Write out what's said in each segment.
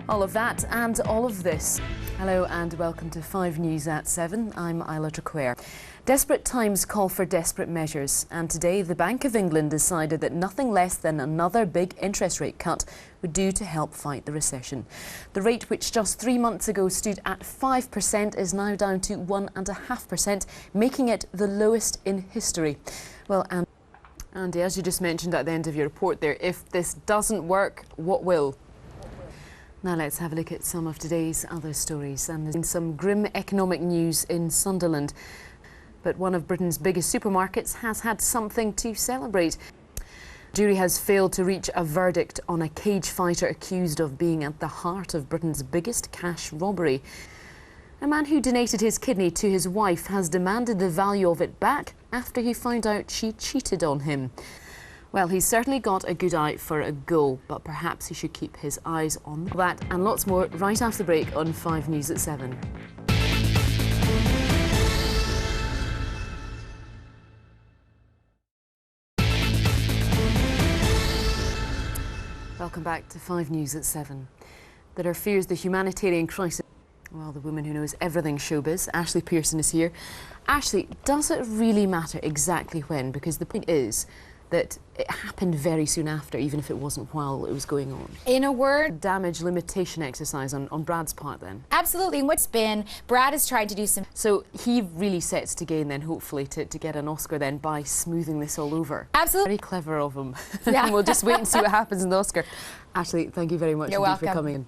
All of that and all of this. Hello and welcome to 5 News at 7. I'm IslaTraquair. Desperate times call for desperate measures, and today the Bank of England decided that nothing less than another big interest rate cut would do to help fight the recession. The rate, which just 3 months ago stood at 5%, is now down to 1.5%, making it the lowest in history. Well, Andy, as you just mentioned at the end of your report there, if this doesn't work, what will? Now let's have a look at some of today's other stories. And there's been some grim economic news in Sunderland. But one of Britain's biggest supermarkets has had something to celebrate. The jury has failed to reach a verdict on a cage fighter accused of being at the heart of Britain's biggest cash robbery. A man who donated his kidney to his wife has demanded the value of it back after he found out she cheated on him. Well, he's certainly got a good eye for a goal, but perhaps he should keep his eyes on that and lots more right after the break on 5 News at 7. Welcome back to 5 News at 7. There are fears the humanitarian crisis... Well, the woman who knows everything showbiz, Ashley Pearson, is here. Ashley, does it really matter exactly when? Because the point is that it happened very soon after, even if it wasn't while it was going on. In a word, damage limitation exercise on Brad's part then. Absolutely, and what's been, Brad has tried to do some... So he really sets to gain then, hopefully, to get an Oscar then by smoothing this all over. Absolutely. Very clever of him. Yeah. We'll just wait and see what happens in the Oscar. Ashley, thank you very much indeed for coming in.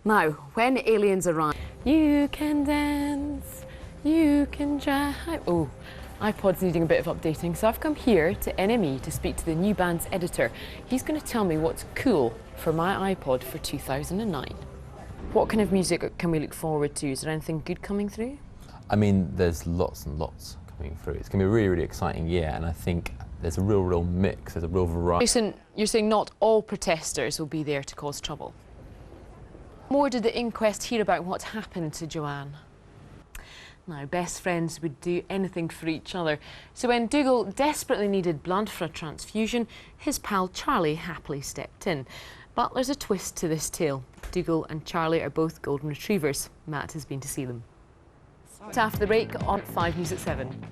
Now, when aliens arrive, you can dance, you can drive. Oh, iPod's needing a bit of updating, so I've come here to NME to speak to the new band's editor. He's going to tell me what's cool for my iPod for 2009. What kind of music can we look forward to? Is there anything good coming through? I mean, there's lots and lots coming through. It's going to be a really, really exciting year, and I think there's a real mix, there's a real variety. Jason, you're saying not all protesters will be there to cause trouble? More did the inquest hear about what happened to Joanne? Now, best friends would do anything for each other. So when Dougal desperately needed blood for a transfusion, his pal Charlie happily stepped in. But there's a twist to this tale. Dougal and Charlie are both golden retrievers. Matt has been to see them. It's after the break on 5 News at 7.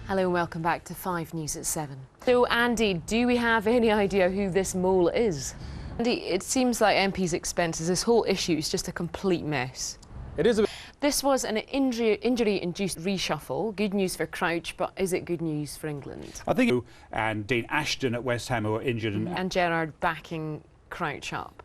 Hello and welcome back to 5 News at 7. So Andy, do we have any idea who this mole is? Andy, it seems like MP's expenses, this whole issue is just a complete mess. It is a... This was an injury-induced reshuffle. Good news for Crouch, but is it good news for England? I think... And Dean Ashton at West Ham, who were injured. And Gerrard backing Crouch up.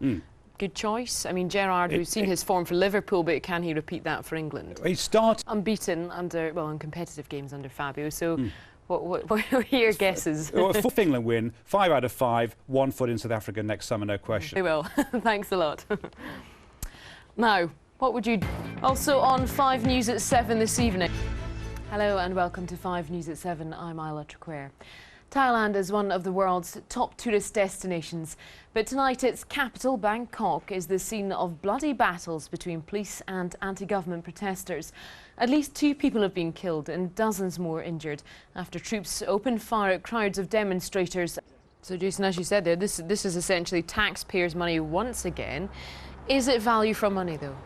Good choice. I mean, Gerrard, we've seen his form for Liverpool, but can he repeat that for England? He started unbeaten under, well, in competitive games under Fabio. So, what are your guesses? Fourth England win, 5 out of 5, 1 foot in South Africa next summer, no question. They will. Thanks a lot. Now, what would you do? Also on 5 News at 7 this evening. Hello and welcome to 5 News at 7. I'm IslaTraquair. Thailand is one of the world's top tourist destinations, but tonight its capital, Bangkok, is the scene of bloody battles between police and anti-government protesters. At least 2 people have been killed and dozens more injured after troops opened fire at crowds of demonstrators. So Jason, as you said there, this is essentially taxpayers' money once again. Is it value for money though?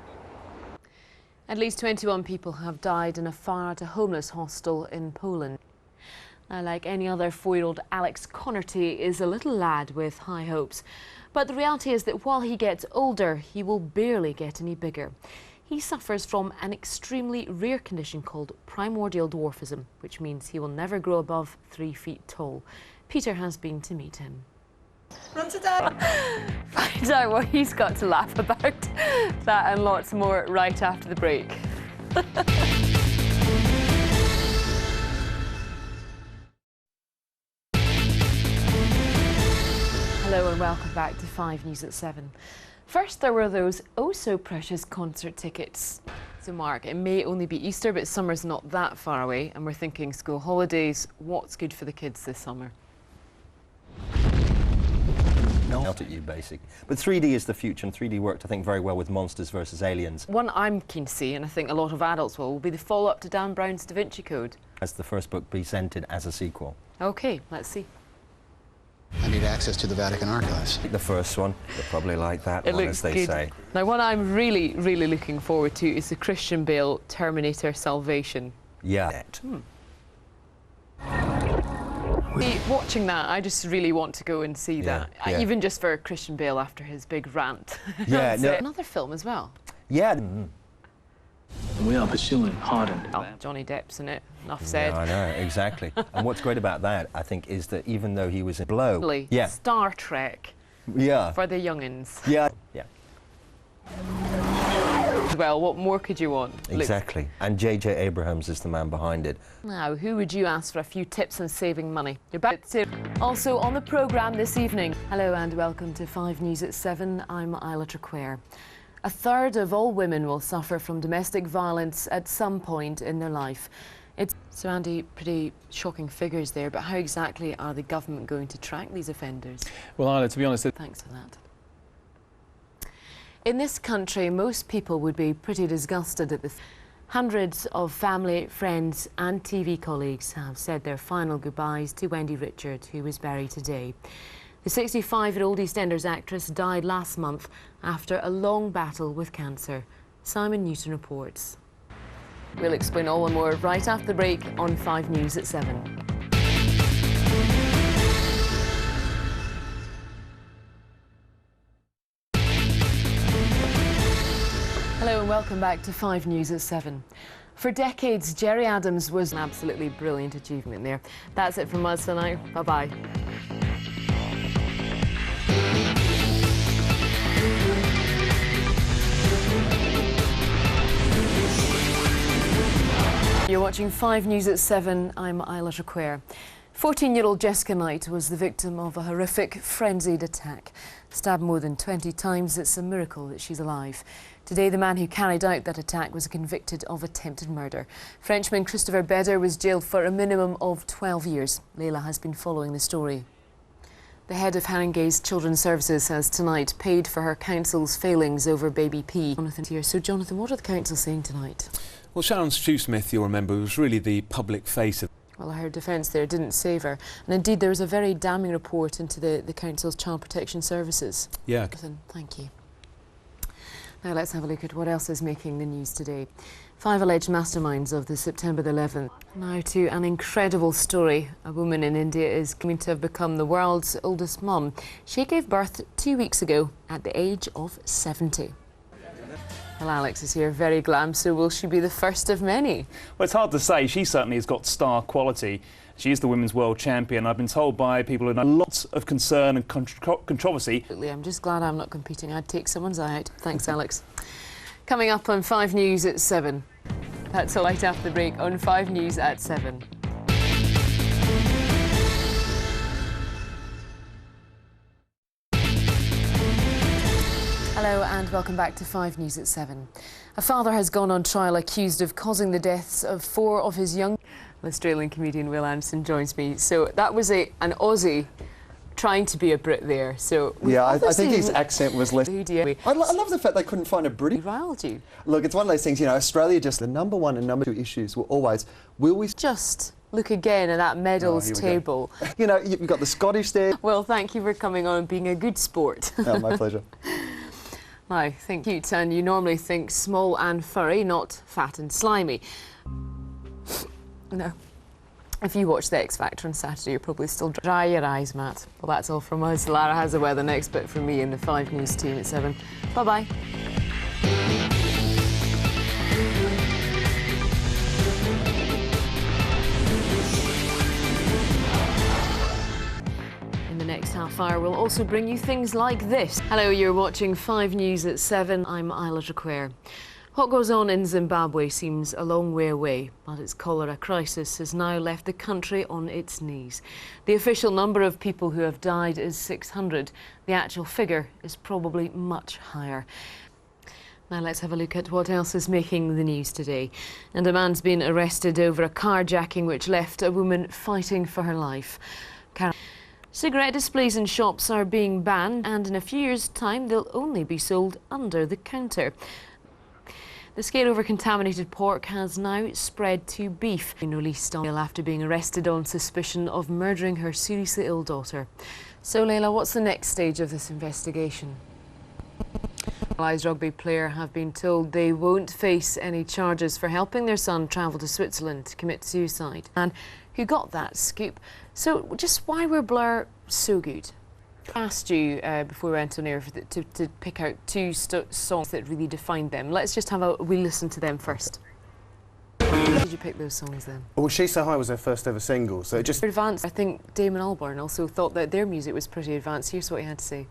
At least 21 people have died in a fire at a homeless hostel in Poland. Now, like any other 4-year-old, Alex Connerty is a little lad with high hopes. But the reality is that while he gets older, he will barely get any bigger. He suffers from an extremely rare condition called primordial dwarfism, which means he will never grow above 3 feet tall. Peter has been to meet him. Run to Dad! Find out what he's got to laugh about. That and lots more right after the break. Hello and welcome back to 5 News at 7. First, there were those oh-so-precious concert tickets. So, Mark, it may only be Easter, but summer's not that far away, and we're thinking school holidays. What's good for the kids this summer? out at you, basically. But 3D is the future, and 3D worked, I think, very well with Monsters vs. Aliens. One I'm keen to see, and I think a lot of adults will be the follow-up to Dan Brown's Da Vinci Code. As the first book presented as a sequel. OK, let's see. I need access to the Vatican archives. The first one, they'll probably like that It one, looks as they good. say. Now, what I'm really, really looking forward to is the Christian Bale Terminator Salvation. Yeah. Watching that, I just really want to go and see that. yeah. Even just for Christian Bale after his big rant. Yeah, no. Another film as well. Yeah. We are pursuing Harden. Oh, Johnny Depp's in it, enough said. Yeah, I know, exactly. And what's great about that, I think, is that even though he was in Blow... Lovely. Yeah. Star Trek Yeah. for the youngins. Yeah. Yeah. Well, what more could you want? Exactly. And J.J. Abrams is the man behind it. Now, who would you ask for a few tips on saving money? You're back to also on the programme this evening. Hello and welcome to 5 News at 7. I'm IslaTraquair. A third of all women will suffer from domestic violence at some point in their life. So, Andy, pretty shocking figures there, but how exactly are the government going to track these offenders? Well, Isla, to be honest... Thanks for that. In this country, most people would be pretty disgusted at this. Hundreds of family, friends and TV colleagues have said their final goodbyes to Wendy Richard, who was buried today. The 65-year-old EastEnders actress died last month after a long battle with cancer. Simon Newton reports. We'll explain all and more right after the break on 5 News at 7. Hello and welcome back to 5 News at 7. For decades, Gerry Adams was an absolutely brilliant achievement there. That's it from us tonight. Bye-bye. You're watching 5 News at 7. I'm IslaTraquair. 14-year-old Jessica Knight was the victim of a horrific, frenzied attack. Stabbed more than 20 times, it's a miracle that she's alive. Today, the man who carried out that attack was convicted of attempted murder. Frenchman Christopher Beder was jailed for a minimum of 12 years. Leila has been following the story. The head of Haringey's Children's Services has tonight paid for her council's failings over baby P. Jonathan's here. So, Jonathan, what are the council saying tonight? Well, Sharon Shoesmith, you'll remember, was really the public face of... Well, her defence there didn't save her. And indeed, there was a very damning report into the council's child protection services. Yeah. Jonathan, thank you. Now let's have a look at what else is making the news today. 5 alleged masterminds of the September the 11th. Now to an incredible story. A woman in India is claiming to have become the world's oldest mum. She gave birth 2 weeks ago at the age of 70. Well, Alex is here, very glam, so will she be the first of many? Well, it's hard to say. She certainly has got star quality. She is the women's world champion. I've been told by people who know lots of concern and controversy. Absolutely, I'm just glad I'm not competing. I'd take someone's eye out. Thanks, Alex. Coming up on 5 News at 7. That's all right after the break on 5 News at 7. Hello and welcome back to 5 News at 7. A father has gone on trial accused of causing the deaths of 4 of his young... Australian comedian Will Anderson joins me. So that was an Aussie trying to be a Brit there. So yeah, I think his accent was less... I love the fact they couldn't find a British... riled you. Look, it's one of those things, you know, Australia just... The number 1 and number 2 issues were always, will we... Just look again at that medals table. You know, you've got the Scottish there. Well, thank you for coming on and being a good sport. Oh, my pleasure. I think cute, and you normally think small and furry, not fat and slimy. No. If you watch The X Factor on Saturday, you're probably still dry your eyes, Matt. Well, that's all from us. Lara has the weather next, but from me and the 5 News team at 7. Bye-bye. In the next half hour, we'll also bring you things like this. Hello, you're watching 5 News at 7. I'm IslaTraquair. What goes on in Zimbabwe seems a long way away, but its cholera crisis has now left the country on its knees. The official number of people who have died is 600. The actual figure is probably much higher. Now let's have a look at what else is making the news today. And a man's been arrested over a carjacking which left a woman fighting for her life. Cigarette displays in shops are being banned, and in a few years' time they'll only be sold under the counter. The scale over contaminated pork has now spread to beef. Been released on bail after being arrested on suspicion of murdering her seriously ill daughter. So Leila, what's the next stage of this investigation? Allies rugby player have been told they won't face any charges for helping their son travel to Switzerland to commit suicide. And who got that scoop? So just why were Blur so good? I asked you before we went on air to pick out two songs that really defined them. Let's just have a wee listen to them first. Why did you pick those songs then? Well, She's So High was their first ever single, so it just... Advanced. I think Damon Albarn also thought that their music was pretty advanced. Here's what he had to say.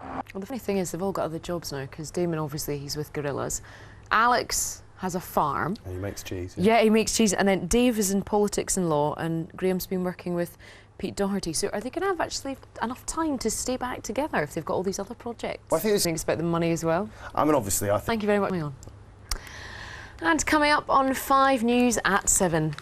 Well, the funny thing is they've all got other jobs now, because Damon, obviously, he's with Gorillaz. Alex has a farm. And he makes cheese. Yeah, he makes cheese. And then Dave is in politics and law, and Graham's been working with Pete Doherty. So are they going to have actually enough time to stay back together if they've got all these other projects? Well, I think it's about the money as well. I mean, obviously, I think... Thank you very much for coming on. And coming up on 5 News at 7.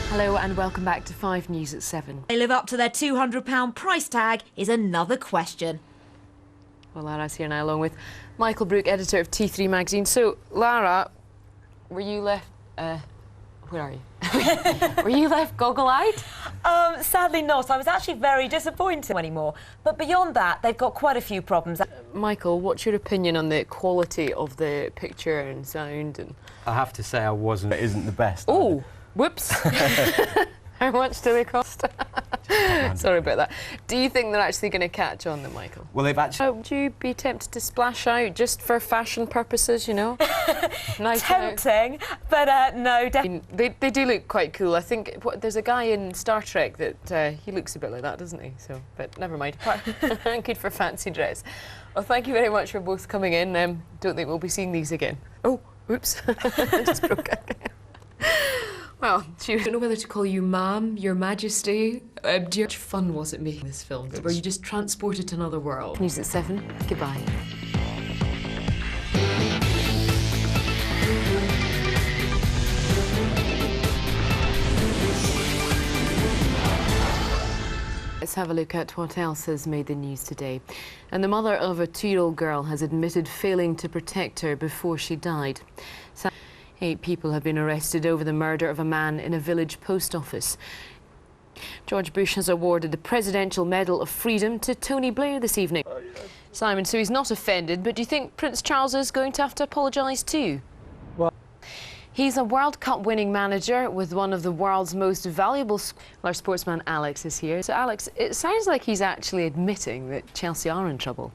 Hello and welcome back to 5 News at 7. They live up to their £200 price tag is another question. Well, Lara's here now along with Michael Brook, editor of T3 magazine. So, Lara, were you left... where are you? Were you left goggle-eyed? Sadly not. I was actually very disappointed anymore. But beyond that, they've got quite a few problems. Michael, what's your opinion on the quality of the picture and sound? And I have to say I wasn't. It isn't the best. Oh, whoops. How much do they cost? Sorry about that. Do you think they're actually going to catch on then, Michael? Well, they've actually... Would you be tempted to splash out just for fashion purposes, you know? Nice Tempting, but no, definitely. They do look quite cool. I think there's a guy in Star Trek that he looks a bit like that, doesn't he? So, but never mind. Good for fancy dress. Well, thank you very much for both coming in. Don't think we'll be seeing these again. Oh, whoops. Just broke again. Well, I don't know whether to call you Ma'am, Your Majesty. How much fun was it making this film? Were you just transported to another world? News at 7. Goodbye. Let's have a look at what else has made the news today. And the mother of a 2-year-old girl has admitted failing to protect her before she died. 8 people have been arrested over the murder of a man in a village post office. George Bush has awarded the Presidential Medal of Freedom to Tony Blair this evening. Simon, so he's not offended, but do you think Prince Charles is going to have to apologise too? What? He's a World Cup winning manager with one of the world's most valuable... Our sportsman Alex is here. So Alex, it sounds like he's actually admitting that Chelsea are in trouble.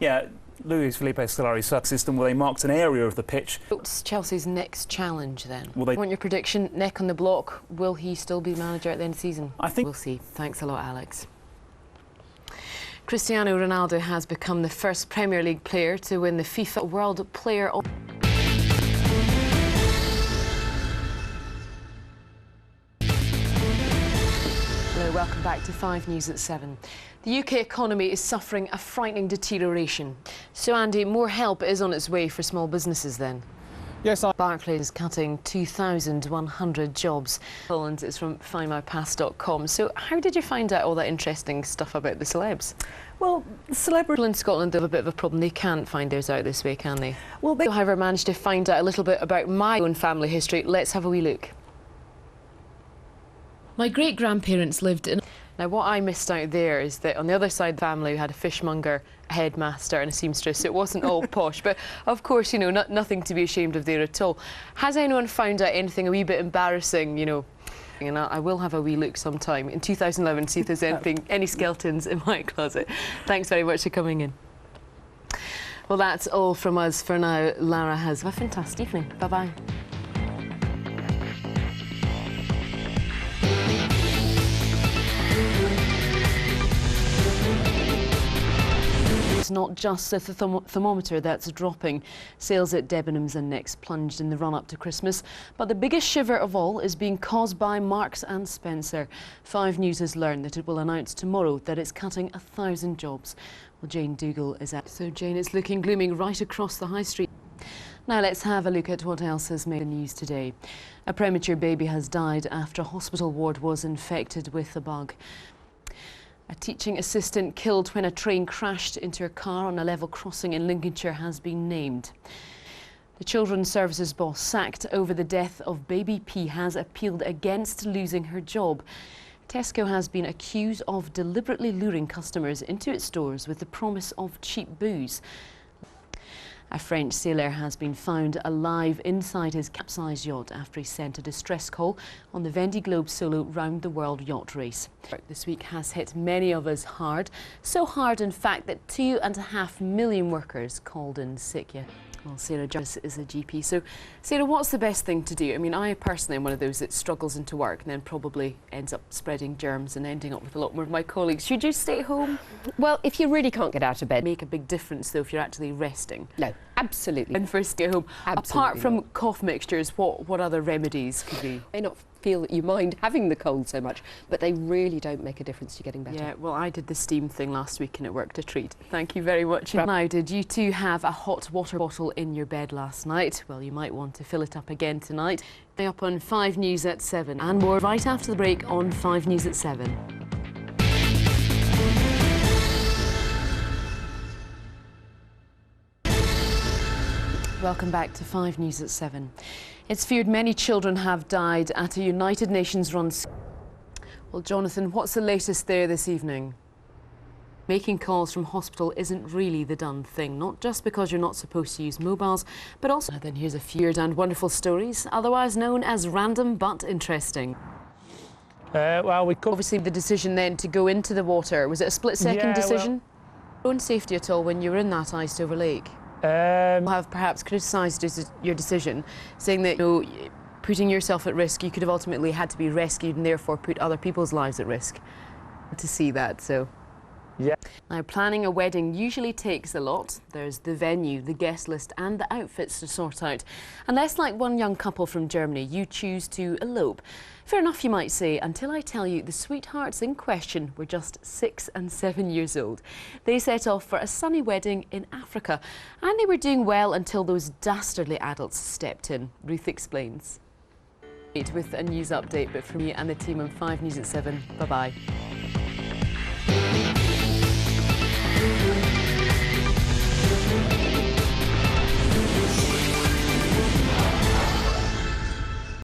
Yeah. Luis Felipe Scolari's system, where they marked an area of the pitch. What's Chelsea's next challenge then? Well, Want your prediction, neck on the block, will he still be manager at the end of the season? I think... We'll see. Thanks a lot, Alex. Cristiano Ronaldo has become the first Premier League player to win the FIFA World Player of... Hello, welcome back to 5 News at 7. The UK economy is suffering a frightening deterioration. So, Andy, more help is on its way for small businesses then? Yes, Barclays is cutting 2,100 jobs. Poland is from findmypass.com. So how did you find out all that interesting stuff about the celebs? Well, celebrities in Scotland have a bit of a problem. They can't find theirs out this way, can they? Well, they however managed to find out a little bit about my own family history. Let's have a wee look. My great-grandparents lived in... Now, what I missed out there is that on the other side of the family, we had a fishmonger, a headmaster and a seamstress. It wasn't all posh, but of course, you know, nothing to be ashamed of there at all. Has anyone found out anything a wee bit embarrassing, you know? And I will have a wee look sometime in 2011, see if there's any skeletons in my closet. Thanks very much for coming in. Well, that's all from us for now. Lara has a fantastic evening. Bye-bye. It's not just the thermometer that's dropping. Sales at Debenhams and Next plunged in the run-up to Christmas. But the biggest shiver of all is being caused by Marks and Spencer. 5 News has learned that it will announce tomorrow that it's cutting 1,000 jobs. Well, Jane Dougal is at... So, Jane, it's looking glooming right across the high street. Now let's have a look at what else has made the news today. A premature baby has died after a hospital ward was infected with the bug. A teaching assistant killed when a train crashed into her car on a level crossing in Lincolnshire has been named. The Children's Services boss sacked over the death of baby P has appealed against losing her job. Tesco has been accused of deliberately luring customers into its stores with the promise of cheap booze. A French sailor has been found alive inside his capsized yacht after he sent a distress call on the Vendée Globe solo round the world yacht race. This week has hit many of us hard, so hard in fact that 2.5 million workers called in sick. Well, Sarah Jarvis is a GP. So, Sarah, what's the best thing to do? I mean, I personally am one of those that struggles into work and then probably ends up spreading germs and ending up with a lot more of my colleagues. Should you stay home? Well, if you really can't get out of bed. Make a big difference, though, if you're actually resting. No, absolutely. And first stay home. Absolutely Apart from not. Cough mixtures, what other remedies could be? May not feel that you mind having the cold so much, but they really don't make a difference to getting better. Yeah, well, I did the steam thing last week and it worked a treat. Thank you very much. Now, did you two have a hot water bottle in your bed last night? Well, you might want to fill it up again tonight. Up on 5 News at 7 and more right after the break on 5 News at 7. Welcome back to 5 News at 7. It's feared many children have died at a United Nations-run... Well, Jonathan, what's the latest there this evening? Making calls from hospital isn't really the done thing, not just because you're not supposed to use mobiles, but also... Then here's a few and wonderful stories, otherwise known as random but interesting. Well, we could... Obviously, the decision then to go into the water, was it a split-second decision? Own safety at all when you were in that iced over lake? Have perhaps criticised your decision, saying that putting yourself at risk, you could have ultimately had to be rescued and therefore put other people's lives at risk. To see that, so. Yeah. Now, planning a wedding usually takes a lot. There's the venue, the guest list and the outfits to sort out. Unless, like one young couple from Germany, you choose to elope. Fair enough, you might say, until I tell you the sweethearts in question were just 6 and 7 years old. They set off for a sunny wedding in Africa, and they were doing well until those dastardly adults stepped in. Ruth explains. With a news update, but from me and the team on 5 News at 7. Bye-bye.